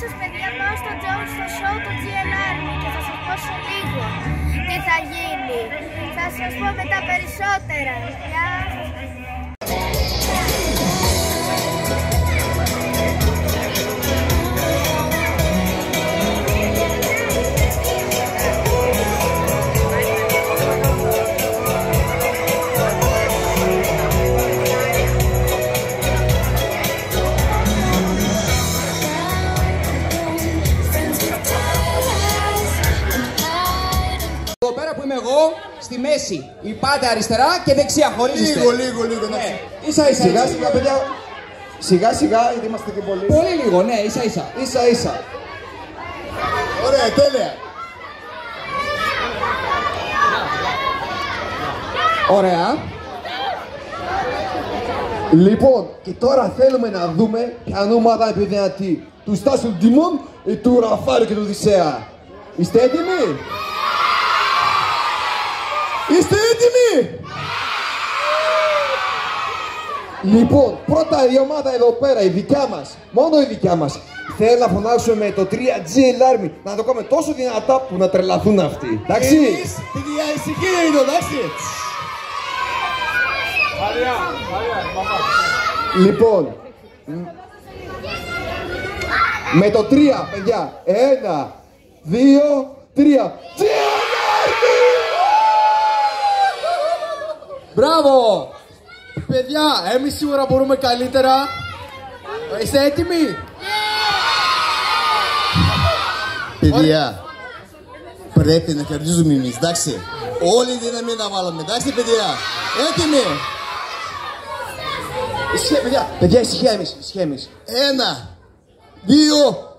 σας παιδιά, πάω στο show του GLR και θα σας πω σε λίγο τι θα γίνει. Θα σας πω μετά περισσότερα. Γεια σας. Εδώ πέρα που είμαι εγώ, στη μέση. Η πάτε αριστερά και δεξιά, χωρίζεστε. Λίγο, Ναι. Ίσα ίσα. Σιγά, παιδιά. Σιγά, γιατί είμαστε και πολλοί. Πολύ λίγο, ναι, ίσα ίσα. Ωραία, τέλεια. Ωραία. Λοιπόν, και τώρα θέλουμε να δούμε ποια ομάδα είναι πιο δυνατή. Του Στάσου Ντιμών ή του Ραφάρη και του Οδυσσέα. Είστε έτοιμοι? Είστε έτοιμοι? Λοιπόν, πρώτα η ομάδα εδώ πέρα, η δικιά μας, μόνο η δικιά μας, θέλει να φωνάξουμε με το 3G Army, να το κάνουμε τόσο δυνατά που να τρελαθούν αυτοί. Εντάξει? Παιδιά, ησυχία είναι, εντάξει? Λοιπόν, με το 3, παιδιά, 1, 2, 3. Μπράβο! Παιδιά, εμείς σίγουρα μπορούμε καλύτερα. Είστε έτοιμοι? Παιδιά, πρέπει να κερδίζουμε εμείς, εντάξει? Όλη η δύναμη να βάλουμε, εντάξει παιδιά? Έτοιμοι? Ησυχία, παιδιά, ησυχία εμείς. 1, 2,